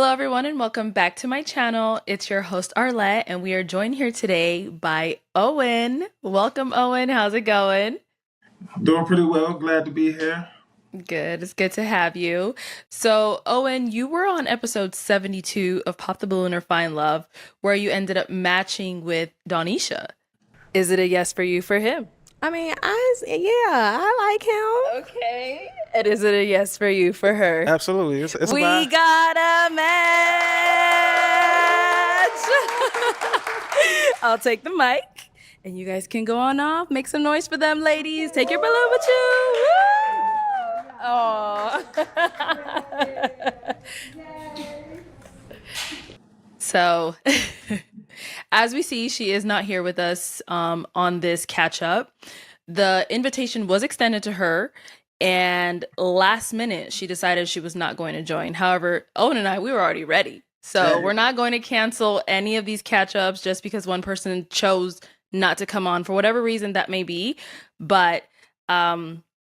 Hello, everyone, and welcome back to my channel. It's your host, Arlette, and we are joined here today by Owen. Welcome, Owen. How's it going? Doing pretty well. Glad to be here. Good. It's good to have you. So, Owen, you were on episode 72 of Pop the Balloon or Find Love, where you ended up matching with Donnisha. Is it a yes for you for him? Yeah, I like him. Okay. And is it a yes for you for her? Absolutely. It's a We vibe. got a match! I'll take the mic, and you guys can go on off. Make some noise for them, ladies. Take your balloon with you. Woo! Oh. So, as we see, she is not here with us on this catch up. The invitation was extended to her, and last minute she decided she was not going to join. However, Owen and I, we were already ready. So we're not going to cancel any of these catch ups just because one person chose not to come on for whatever reason that may be. But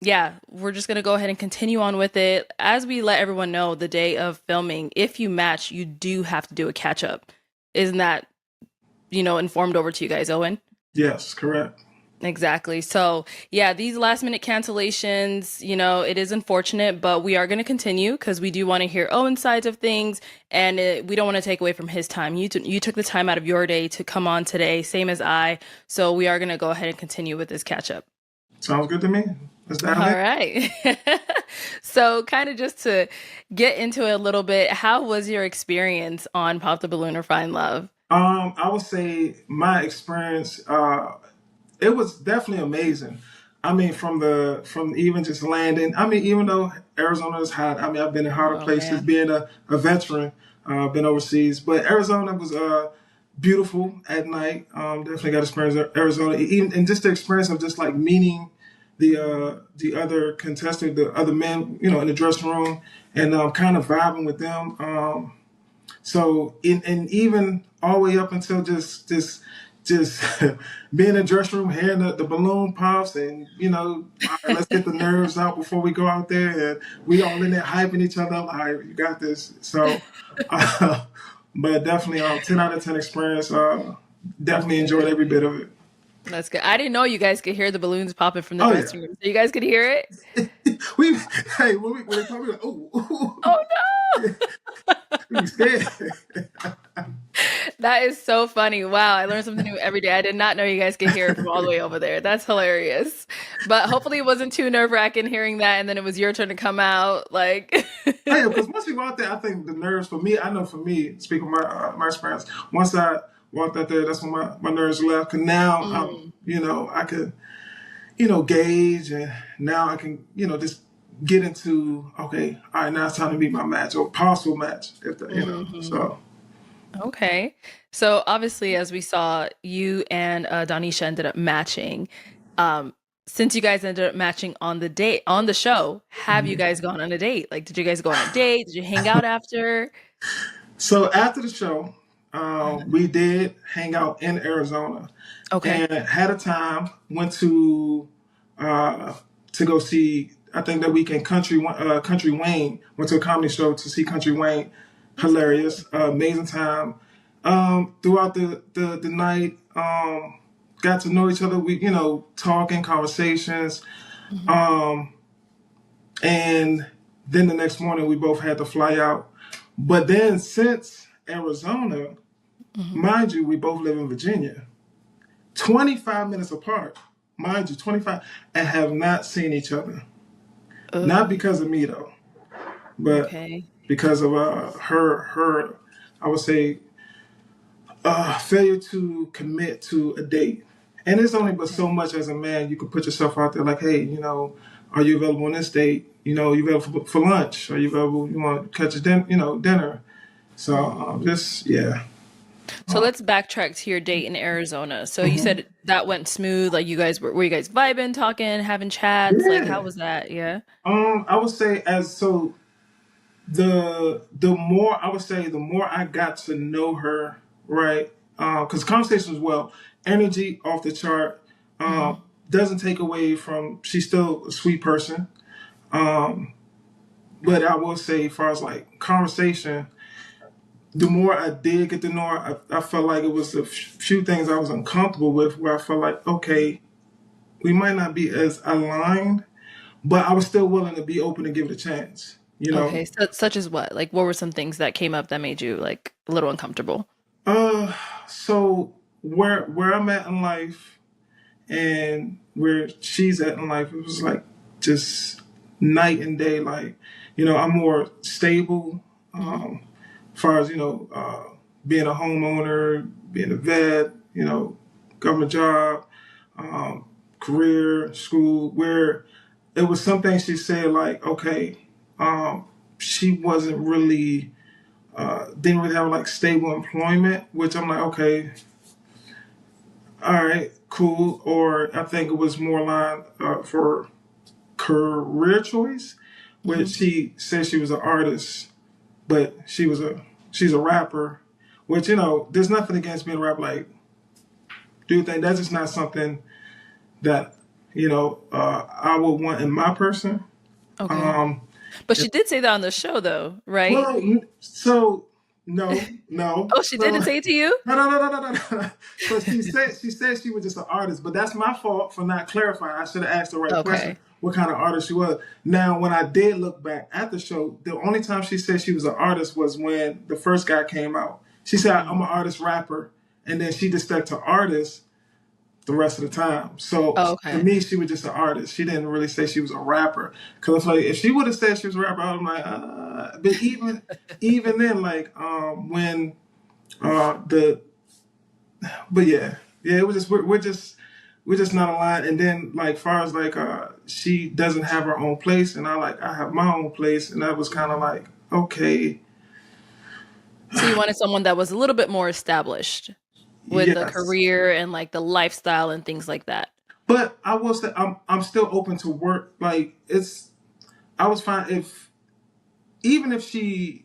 yeah, we're just going to go ahead and continue on with it. As we let everyone know, the day of filming, if you match, you do have to do a catch up. Isn't that, informed over to you guys, Owen? Yes, correct. Exactly. So, yeah, these last minute cancellations, it is unfortunate, but we are going to continue because we do want to hear Owen's sides of things, and we don't want to take away from his time. You took the time out of your day to come on today, same as I. So we are going to go ahead and continue with this catch up. Sounds good to me. Let's dive All in. right. So, kind of just to get into it a little bit, how was your experience on Pop the Balloon or Find Love? I would say my experience, it was definitely amazing. I mean, from even just landing. I mean, even though Arizona is hot, I mean, I've been in hotter Oh, places, man. being a veteran, been overseas, but Arizona was beautiful at night. Definitely got to experience Arizona, even and just the experience of just like meeting the other contestant, the other men, in the dressing room, and kind of vibing with them. And even all the way up until just being in the dressing room, hearing the balloon pops, and all right, let's get the nerves out before we go out there, and we all in there hyping each other up. All right, you got this. So, but definitely, 10 out of 10 experience. Definitely enjoyed every bit of it. That's good. I didn't know you guys could hear the balloons popping from the Oh yeah. dressing room. So you guys could hear it? we hey when they come in, like, Oh, no. we be scared. That is so funny. Wow, I learned something new every day. I did not know you guys could hear it from all the way over there. That's hilarious. But hopefully it wasn't too nerve-wracking hearing that, and then it was your turn to come out. Like, Hey, because once you go out there, I think the nerves for me. I know for me, speaking of my experience, once I walked out there, that's when my nerves left. Cause now mm, I could gauge, and now I can just get into, okay, all right, now it's time to meet my match or possible match if mhm. so. Okay. So obviously, as we saw, you and Donisha ended up matching. Um, since you guys ended up matching on the date on the show, have you Mhm. guys gone on a date? Like, did you guys go on a date? Did you hang out after? So after the show, Mhm. we did hang out in Arizona Okay. and had a time. Went uh, to go see. I think that weekend, Country Wayne. Went to a comedy show to see Country Wayne. That's good. Hilarious, amazing time. Throughout the night, got to know each other. We talking conversations, Mhm. um, and then the next morning we both had to fly out. But then since Arizona, Mhm. mind you, we both live in Virginia, 25 minutes apart. Mind you, 25, and have not seen each other. Not Oh, because of me though, but okay. because of her, I would say, failure to commit to a date. And it's only but so Okay. much as a man you can put yourself out there like, hey, are you available on this date? Are you available for lunch? Are you available? You want to catch a dinner? So Mhm. just yeah. So let's backtrack to your date in Arizona. So you Mhm. said that went smooth. Like were you guys vibing, talking, having chats? Like how Yeah. was that? Yeah. I would say as so the more I would say the more I got to know her, right? Because conversation as well, energy off the chart. Mhm. Doesn't take away from she's still a sweet person. Um, but I will say, as far as like conversation, the more I did get to know her, I felt like it was a few things I was uncomfortable with, where I felt like, okay, we might not be as aligned, but I was still willing to be open and give it a chance. You know, Okay, so, such as what? Like, what were some things that came up that made you like a little uncomfortable? uh, so where I'm at in life and where she's at in life, it was like just night and day. Like, I'm more stable. Hmm. As far as being a homeowner, being a vet, government job, career, school, where it was something she said like, okay, she wasn't really didn't really have like stable employment, which I'm like, okay, all right, cool. Or I think it was more line for career choice, where Hmm. she said she was an artist, but she's a rapper, which there's nothing against being a rapper. Like, do you think that's just not something that I would want in my person? Okay. Um, But she did say that on the show, though, right? well, so no, no, Oh, she so didn't say it to you? no, no, no, no, no, no, no. So she said she was just an artist, but that's my fault for not clarifying. I should have asked the right question. Okay. What kind of artist she was. Now, when I did look back at the show, the only time she said she was an artist was when the first guy came out. She said, "I'm an Mm. artist rapper," and then she just stuck to artist the rest of the time. So Oh, to okay. me, she was just an artist. She didn't really say she was a rapper. Because like, if she would have said she was a rapper, I'm like, but even then, like when the but yeah, it was just we're just not aligned. And then like far as like she doesn't have her own place, and I have my own place, and that was kind of Mhm. like okay, So you wanted someone that was a little bit more established with the yes. career and like the lifestyle and things like that. But I will say I'm still open to work. Like I was fine if even if she,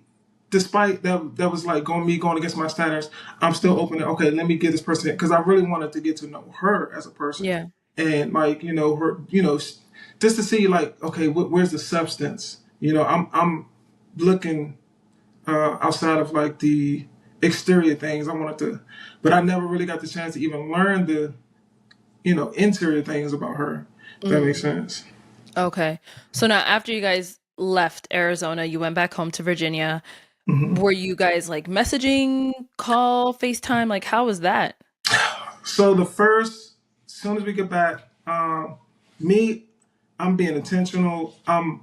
despite that was like going against my standards, I'm still Mhm. open to okay, let me get this person because I really wanted to get to know her as a person, Yeah. and like her, just to see like okay, where's the substance? I'm looking outside of like the exterior things. I wanted to, but I never really got the chance to even learn the interior things about her. If that makes Mm. sense. Okay. So now after you guys left Arizona, you went back home to Virginia. Mhm. Were you guys like messaging, call, FaceTime? Like how was that? So the first, as soon as we get back, me, I'm being intentional. I'm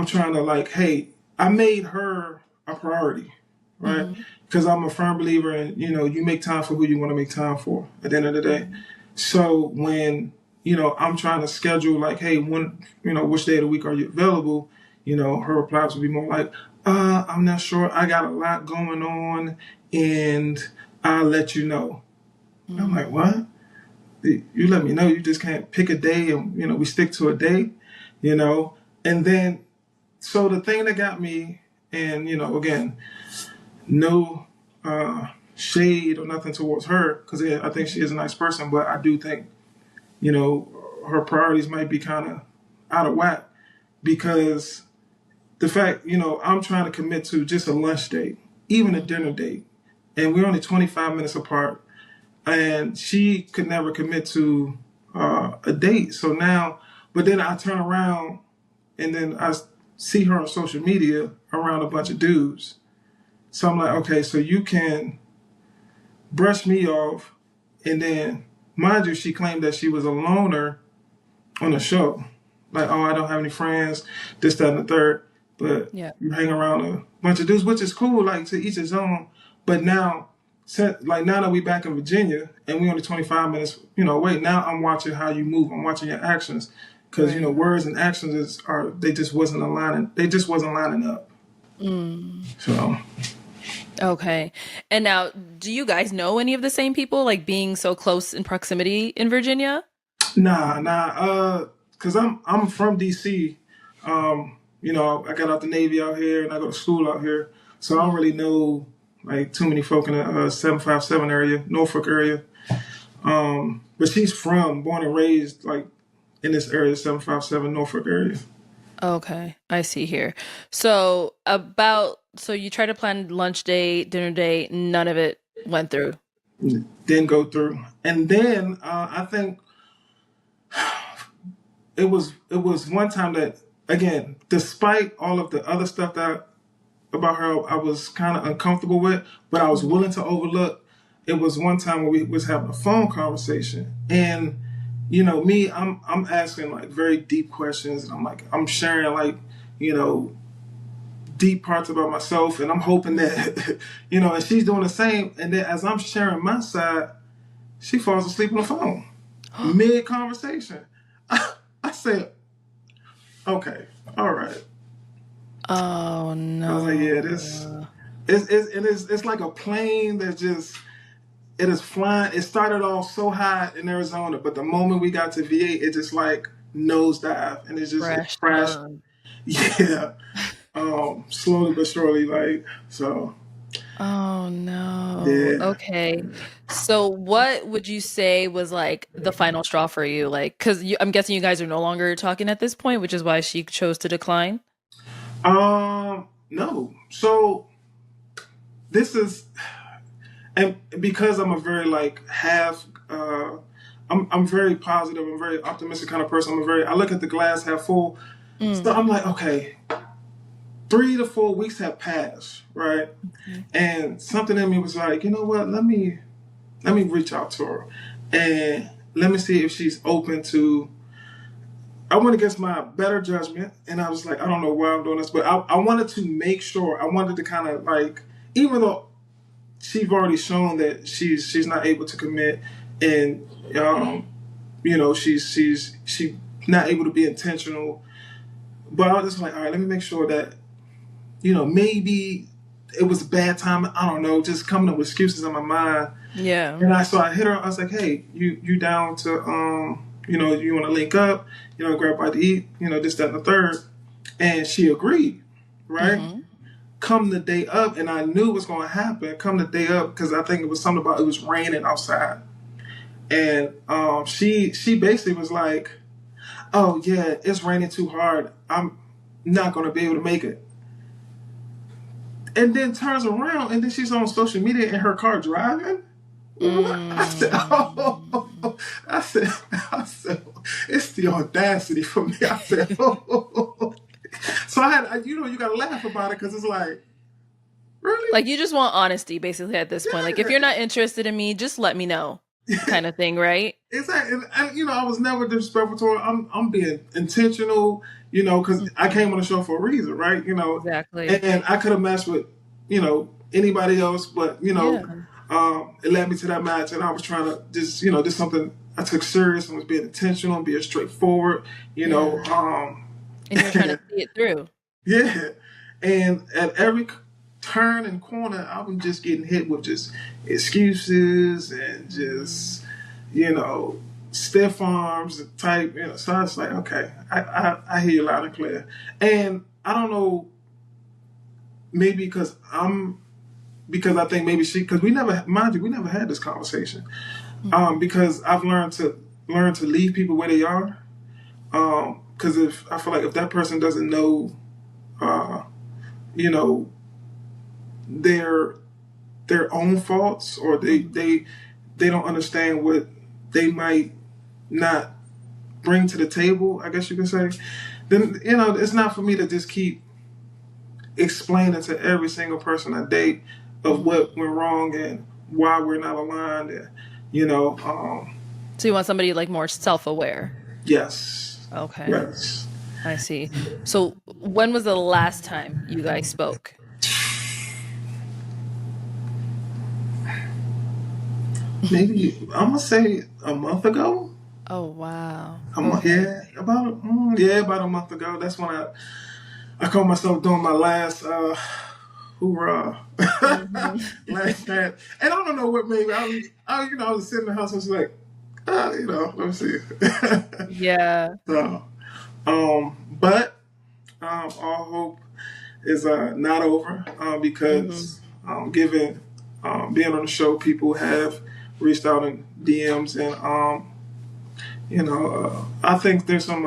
trying to like, hey, I made her a priority, right? Hmm. Because I'm a firm believer in, you make time for who you want to make time for at the end of the day. Hmm. So when, I'm trying to schedule like, hey, when, which day of the week are you available? Her replies would be more like, I'm not sure. I got a lot going on and I'll let you know. I'm like, Mm. what? You let me know. You just can't pick a day and, we stick to a day, you know? And then, so the thing that got me, and, again, no shade or nothing towards her, because I think she is a nice person, but I do think, you know, her priorities might be kind of out of whack because the fact, I'm trying to commit to just a lunch date, even a dinner Mhm. date, and we're only 25 minutes apart and she could never commit to a date. So now, but then I turn around and then I see her on social media around a bunch of dudes. So I'm like, okay, so you can brush me off, and then, mind you, she claimed that she was a loner on the show. Like, oh, I don't have any friends, this, that, and the third. But Yeah. you hang around a bunch of dudes, which is cool, like to each his own. But now, like now that we back in Virginia and we only 25 minutes, wait, now I'm watching how you move. I'm watching your actions. Because, Right. words and actions they just wasn't aligning. They just wasn't lining up. Mm. So, Okay. And now, do you guys know any of the same people, like being so close in proximity in Virginia? nah, cause I'm from DC. I got out the Navy out here and I go to school out here. So I don't Mm. really know like too many folk in the 757 area, Norfolk area. But she's born and raised like in this area, 757 Norfolk area. Okay, I see here. So you try to plan lunch date, dinner date, none of it went through. Didn't go through. And then I think it was one time that, again, despite all of the other stuff that about her I was kind of uncomfortable with, but I was Hmm. willing to overlook. It was one time when we was having a phone conversation, and me, I'm asking like very deep questions, and I'm sharing like you know deep parts about myself, and I'm hoping that and she's doing the same. And then as I'm sharing my side, she falls asleep on the phone mid conversation. I said, okay, all right. Oh I was like, yeah, this no. it's like a plane that just it is flying. It started off so high in Arizona, but the moment we got to VA, it just like nosedive, and it Crash and crashed. burn. Yeah, slowly but surely, like so. Oh no. Yeah. Okay. So what would you say was like the final straw for you? Like, I'm guessing you guys are no longer talking at this point, which is why she chose to decline. No. So this is, and because I'm a very like half, I'm very positive. I'm very optimistic kind of person. I look at the glass half full. So Mm. I'm like, okay, 3 to 4 weeks have passed, right? Okay. And something in me was like, you know what? Let me reach out to her, and let me see if she's open to. I went against my better judgment, and I was like, I don't know why I'm doing this, but I wanted to make sure. I wanted to kind of like, even though she's already shown that she's not able to commit, and she not able to be intentional. But I was just like, all right, let me make sure that maybe it was a bad time. I don't know, just coming up with excuses in my mind. Yeah. And I hit her. I was like, hey, you down to you want to link up, grab a bite to eat, this, that, and the third. And she agreed, right? Hmm. Come the day up, and I knew it was going to happen. Come the day up, because I think it was something about it was raining outside, and she basically was like, oh yeah, it's raining too hard. I'm not going to be able to make it. And then turns around, and then she's on social media in her car driving. What? I said, Mm. oh, I said, it's the audacity for me. I said, oh. So you got to laugh about it because it's like, really? Like you just want honesty basically at this point. Like if Yeah. you're not interested in me, just let me know kind of thing, right? Exactly. And I was never disrespectful to her. I'm being intentional, because I Mhm. came on the show for a reason, right? Exactly. And I could have matched with, anybody else, but, Yeah. it led me to that match, and I was trying to just, this something I took serious and was being intentional and being straightforward, you know. Yeah. And you're trying to see it through. Yeah. And at every turn and corner, I was just getting hit with just excuses and Mm. just, you know, stiff arms type, So I was like, okay, I hear you loud and clear. And I don't know, maybe because I think maybe because we never, mind you, we never had this conversation. Mhm. Because I've learned to leave people where they are. Because if I feel like if that person doesn't know, uh, you know, their their own faults, or Mhm. they don't understand what they might not bring to the table, I guess you could say, then it's not for me to just keep explaining to every single person I date of Mhm. what went wrong and why we're not aligned, and you know um So you want somebody like more self-aware. yes, Okay. yes. I see. So when was the last time you guys spoke? Maybe I'm gonna say a month ago. Oh wow. A month, Okay. yeah, about a month ago. That's when I caught myself doing my last hoorah, Hmm. last chance. And I don't know what made me. I was sitting in the house. I was like, let me see. Yeah. So, but all hope is not over, Hmm. because given being on the show, people have reached out in DMs, and I think there's some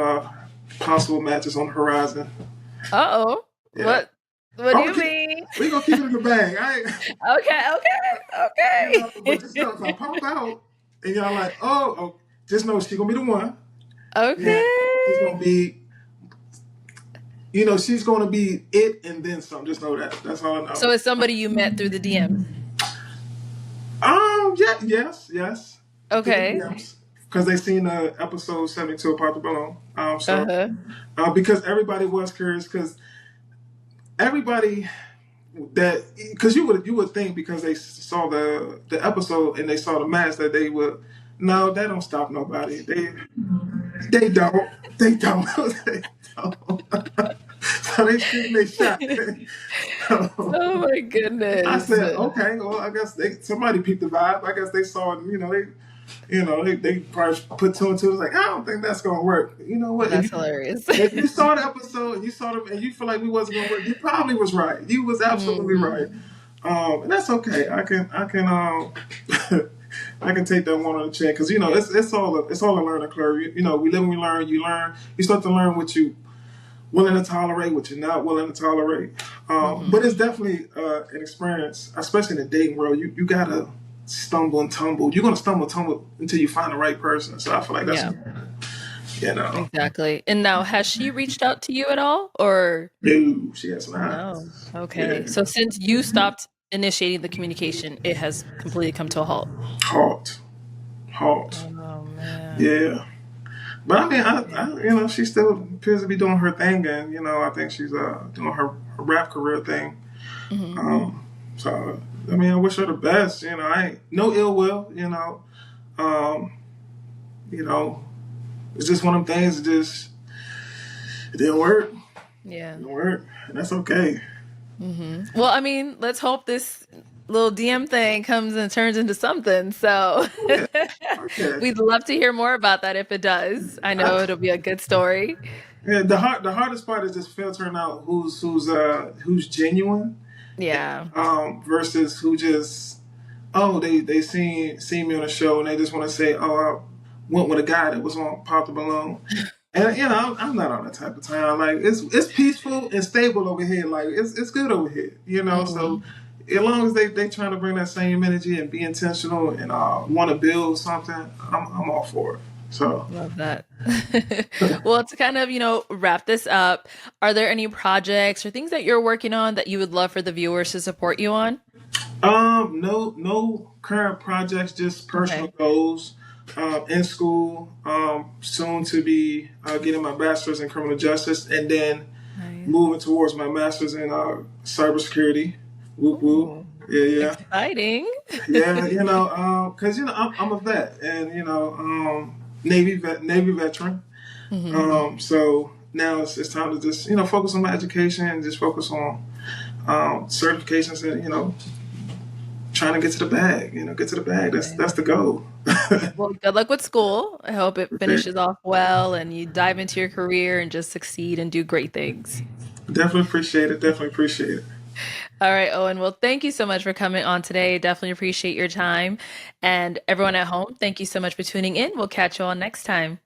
possible matches on the horizon. Uh-oh. Yeah. What do Oh, you mean? we gonna keep it in the bag. Okay, But okay. just know if I pop out and y'all like, oh, just know she's gonna be the one. Yeah, she's Okay. gonna be, she's gonna be it and then some. Just know that. That's all I know. So it's somebody you met through the DMs. Yeah, yes, through the Okay. DMs because they seen episode 72 of Pop the Balloon. Uh-huh. Because everybody was curious because everybody that because you would think because they saw the episode and they saw the match that they would no, that don't stop nobody. They don't. They don't. They don't. So they shooting their shot. So Oh my I goodness. said, okay, well, I guess somebody peeped the vibe. I guess they saw it. They probably put two and two. It's like I don't think that's gonna work. You know what? That's hilarious. If you saw the episode and you saw them and you feel like we wasn't gonna work, you probably was right. You was absolutely right. Mhm. And that's okay. I can I can take that one on the chin because it's all a learning curve. We live and we learn. You learn. You start to learn what you willing to tolerate, what you're not willing to tolerate. But Mhm. it's definitely an experience, especially in the dating world. You gotta stumble and tumble. You're gonna stumble and tumble until you find the right person. So I feel like that's Yeah, you know. exactly. And now, has she reached out to you at all, or No, she has not. no? Okay. Yeah, So since you stopped initiating the communication, it has completely come to a halt. halt, halt. Oh man. Yeah. But I mean, she still appears to be doing her thing, and I think she's doing her rap career thing. Hmm. So I mean, I wish her the best. I ain't no ill will. Um, you know, it's just one of them things. It didn't work. Yeah. It didn't work, and that's okay. Well, I mean, let's hope this little DM thing comes and turns into something. So Yeah. Okay. we'd love to hear more about that if it does. I know it'll be a good story. Yeah. The hardest part is just filtering out who's genuine, Yeah. versus who just they seen me on a show and they just want to say I went with a guy that was on Pop the Balloon. And I'm not on that type of time. Like it's peaceful and stable over here. Like it's good over here. Mhm. So as long as they trying to bring that same energy and be intentional and want to build something, I'm all for it. So Love that. Well, to kind of, wrap this up, are there any projects or things that you're working on that you would love for the viewers to support you on? no current projects, just personal Okay. goals. In school, soon to be getting my bachelor's in criminal justice, and then Nice. moving towards my master's in cybersecurity. Whoop whoop. Ooh, Yeah, yeah. exciting. Yeah, because I'm a vet and Navy veteran. Hmm. So now it's time to just focus on my education and just focus on certifications and trying to get to the bag. Get to the bag. That's the goal. Well, good luck with school. I hope it finishes off well and you dive into your career and just succeed and do great things. Definitely appreciate it. Definitely appreciate it. All right, Owen. Well, thank you so much for coming on today. Definitely appreciate your time. And everyone at home, thank you so much for tuning in. We'll catch you all next time.